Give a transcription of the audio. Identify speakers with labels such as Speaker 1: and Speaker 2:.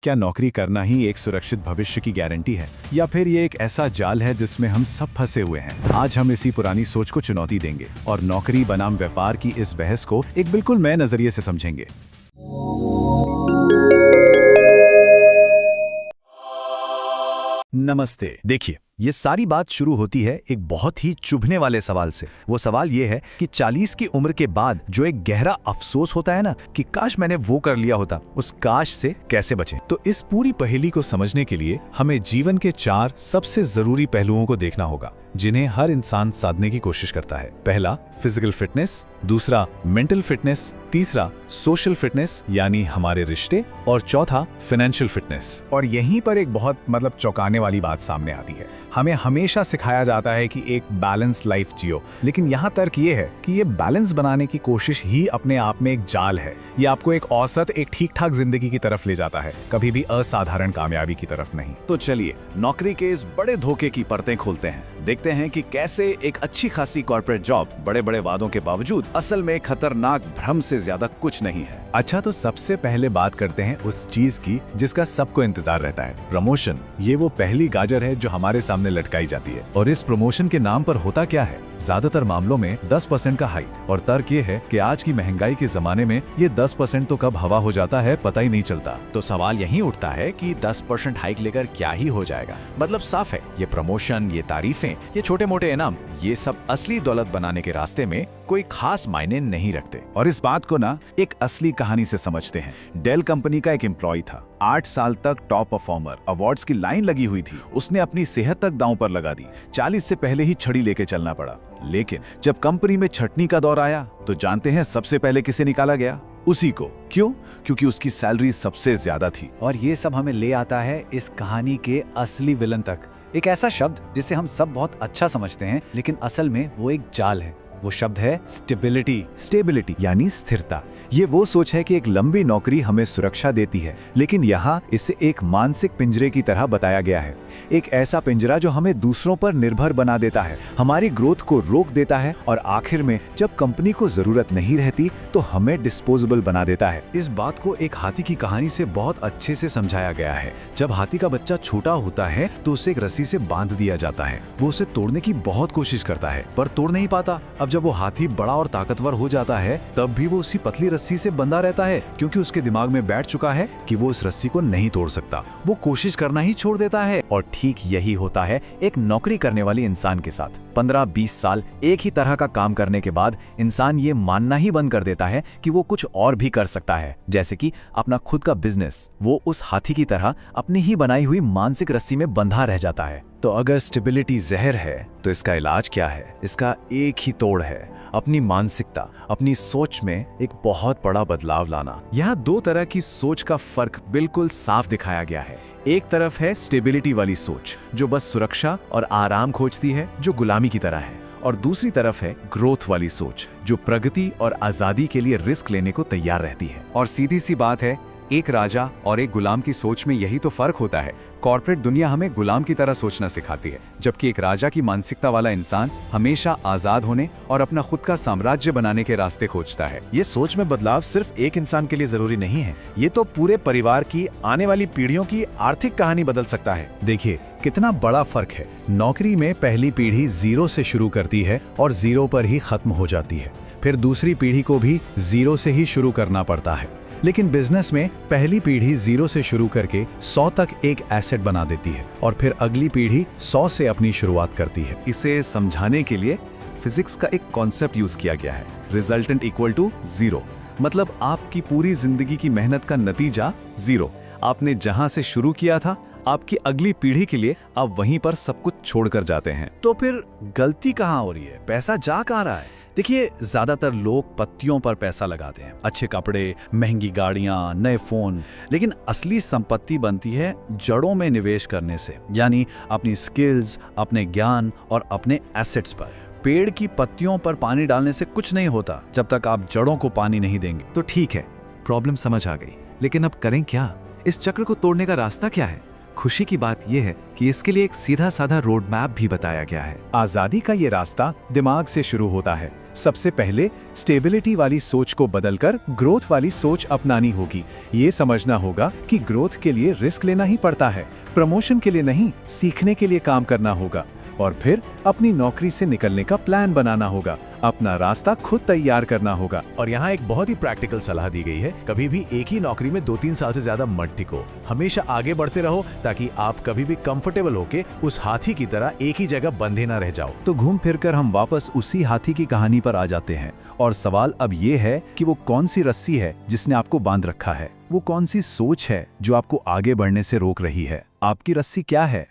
Speaker 1: क्या नौकरी करना ही एक सुरक्षित भविष्य की गारंटी है, या फिर ये एक ऐसा जाल है जिसमें हम सब फंसे हुए हैं? आज हम इसी पुरानी सोच को चुनौती देंगे और नौकरी बनाम व्यापार की इस बहस को एक बिल्कुल नए नजरिए से समझेंगे।
Speaker 2: नमस्ते। देखिए, ये सारी बात शुरू होती है एक बहुत ही चुभने वाले सवाल से। वो सवाल ये है कि 40 की उम्र के बाद जो एक गहरा अफसोस होता है ना, कि काश मैंने वो कर लिया होता, उस काश से कैसे बचें?
Speaker 1: तो इस पूरी पहेली को समझने के लिए हमें जीवन के 4 सबसे जरूरी पहलुओं को देखना होगा जिन्हें हर इंसान साधने की कोशिश करता है। पहला, फिजिकल फिटनेस, दूसरा मेंटल फिटनेस, तीसरा सोशल फिटनेस यानी हमारे रिश्ते, और चौथा फाइनेंशियल फिटनेस। और यहीं पर एक बहुत चौंकाने वाली बात सामने आती है। हमें हमेशा सिखाया जाता है कि एक बैलेंस लाइफ जियो, लेकिन यहाँ तर्क ये है कि ये बैलेंस बनाने की कोशिश ही अपने आप में एक जाल है। ये आपको एक औसत, एक ठीक ठाक जिंदगी की तरफ ले जाता है, कभी भी असाधारण कामयाबी की तरफ नहीं।
Speaker 2: तो चलिए नौकरी के इस बड़े धोखे की परतें खोलते हैं। देखते हैं कि कैसे एक अच्छी खासी कॉर्पोरेट जॉब बड़े बड़े वादों के बावजूद असल में खतरनाक भ्रम से ज्यादा कुछ नहीं है।
Speaker 1: अच्छा, तो सबसे पहले बात करते हैं उस चीज की जिसका सबको इंतजार रहता है, प्रमोशन। ये वो पहली गाजर है जो हमारे सामने लटकाई जाती है। और इस प्रमोशन के नाम पर होता क्या है? ज्यादातर मामलों में 10% का हाइक। और तर्क ये है कि आज की महंगाई के जमाने में ये 10% तो कब हवा हो जाता है पता ही नहीं चलता।
Speaker 2: तो सवाल यही उठता है कि 10% हाइक लेकर क्या ही हो जाएगा? मतलब साफ है, ये प्रमोशन, ये तारीफें, ये छोटे मोटे इनाम, ये सब असली दौलत बनाने के रास्ते में कोई खास मायने नहीं रखते।
Speaker 1: और इस बात को ना एक असली कहानी से समझते हैं। डेल कंपनी का एक एम्प्लॉय था, 8 साल तक टॉप परफॉर्मर, अवार्ड्स की लाइन लगी हुई थी। उसने अपनी सेहत तक दांव पर लगा दी, 40 से पहले ही छड़ी लेके चलना पड़ा। लेकिन जब कंपनी में छटनी का दौर आया तो जानते हैं सबसे पहले किसे निकाला गया? उसी को। क्यों? क्योंकि उसकी सैलरी सबसे ज्यादा थी।
Speaker 2: और ये सब हमें ले आता है इस कहानी के असली विलन तक। एक ऐसा शब्द जिसे हम सब बहुत अच्छा समझते हैं, लेकिन असल में वो एक जाल है। वो शब्द है स्टेबिलिटी।
Speaker 1: स्टेबिलिटी यानी स्थिरता। ये वो सोच है कि एक लंबी नौकरी हमें सुरक्षा देती है, लेकिन यहाँ इसे एक मानसिक पिंजरे की तरह बताया गया है। एक ऐसा पिंजरा जो हमें दूसरों पर निर्भर बना देता है, हमारी ग्रोथ को रोक देता है, और आखिर में जब कंपनी को जरूरत नहीं रहती तो हमें डिस्पोजेबल बना देता है।
Speaker 2: इस बात को एक हाथी की कहानी से बहुत अच्छे से समझाया गया है। जब हाथी का बच्चा छोटा होता है तो उसे एक रस्सी से बांध दिया जाता है। वो उसे तोड़ने की बहुत कोशिश करता है पर तोड़ नहीं पाता। अब जब वो हाथी बड़ा और ताकतवर हो जाता है तब भी वो उसी पतली रस्सी से बंधा रहता है, क्योंकि उसके दिमाग में बैठ चुका है कि वो इस रस्सी को नहीं तोड़ सकता। वो कोशिश करना ही छोड़ देता है। और ठीक यही होता है एक नौकरी करने वाली इंसान के साथ। 15-20 साल एक ही तरह का काम करने के बाद इंसान ये मानना ही बंद कर देता है कि वो कुछ और भी कर सकता है, जैसे कि अपना खुद का बिजनेस। वो उस हाथी की तरह अपनी ही बनाई हुई मानसिक रस्सी में बंधा रह जाता है।
Speaker 1: तो अगर स्टेबिलिटी जहर है तो इसका इलाज क्या है? इसका एक ही तोड़ है, अपनी मानसिकता, अपनी सोच में एक बहुत बड़ा बदलाव लाना। यहाँ 2 तरह की सोच का फर्क बिल्कुल साफ दिखाया गया है। एक तरफ है स्टेबिलिटी वाली सोच जो बस सुरक्षा और आराम खोजती है, जो गुलामी की तरह है। और दूसरी तरफ है ग्रोथ वाली सोच जो प्रगति और आजादी के लिए रिस्क लेने को तैयार रहती है। और सीधी सी बात है, एक राजा और एक गुलाम की सोच में यही तो फर्क होता है। कॉर्पोरेट दुनिया हमें गुलाम की तरह सोचना सिखाती है, जबकि एक राजा की मानसिकता वाला इंसान हमेशा आजाद होने और अपना खुद का साम्राज्य बनाने के रास्ते खोजता है।
Speaker 2: ये सोच में बदलाव सिर्फ एक इंसान के लिए जरूरी नहीं है, ये तो पूरे परिवार की, आने वाली पीढ़ियों की आर्थिक कहानी बदल सकता है।
Speaker 1: देखिए कितना बड़ा फर्क है। नौकरी में पहली पीढ़ी 0 से शुरू करती है और 0 पर ही खत्म हो जाती है। फिर दूसरी पीढ़ी को भी 0 से ही शुरू करना पड़ता है। लेकिन बिजनेस में पहली पीढ़ी 0 से शुरू करके 100 तक एक एसेट बना देती है, और फिर अगली पीढ़ी 100 से अपनी शुरुआत करती है।
Speaker 2: इसे समझाने के लिए फिजिक्स का एक कॉन्सेप्ट यूज किया गया है, रिजल्टेंट इक्वल टू 0। मतलब आपकी पूरी जिंदगी की मेहनत का नतीजा 0। आपने जहां से शुरू किया था, आपकी अगली पीढ़ी के लिए आप वहीं पर सब कुछ छोड़कर जाते हैं। तो फिर गलती कहाँ हो रही है? पैसा जा कहाँ रहा है? देखिए, ज्यादातर लोग पत्तियों पर पैसा लगाते हैं, अच्छे कपड़े, महंगी गाड़ियां, नए फोन। लेकिन असली संपत्ति बनती है जड़ों में निवेश करने से, यानी अपनी स्किल्स, अपने ज्ञान और अपने एसेट्स पर। पेड़ की पत्तियों पर पानी डालने से कुछ नहीं होता जब तक आप जड़ों को पानी नहीं देंगे।
Speaker 1: तो ठीक है, प्रॉब्लम समझ आ गई, लेकिन अब करें क्या? इस चक्र को तोड़ने का रास्ता क्या है? खुशी की बात यह है कि इसके लिए एक सीधा साधा रोड मैप भी बताया गया है।
Speaker 2: आजादी का ये रास्ता दिमाग से शुरू होता है। सबसे पहले स्टेबिलिटी वाली सोच को बदलकर ग्रोथ वाली सोच अपनानी होगी। ये समझना होगा कि ग्रोथ के लिए रिस्क लेना ही पड़ता है, प्रमोशन के लिए नहीं, सीखने के लिए काम करना होगा। और फिर अपनी नौकरी से निकलने का प्लान बनाना होगा, अपना रास्ता खुद तैयार करना होगा।
Speaker 3: और यहाँ एक बहुत ही प्रैक्टिकल सलाह दी गई है, कभी भी एक ही नौकरी में 2-3 साल से ज्यादा मत टिको। हमेशा आगे बढ़ते रहो ताकि आप कभी भी कंफर्टेबल होके उस हाथी की तरह एक ही जगह बंधे ना रह जाओ।
Speaker 2: तो घूम फिरकर हम वापस उसी हाथी की कहानी पर आ जाते हैं और सवाल अब ये है कि वो कौन सी रस्सी है जिसने आपको बांध रखा है, वो कौन सी सोच है जो आपको आगे बढ़ने से रोक रही है। आपकी रस्सी क्या है?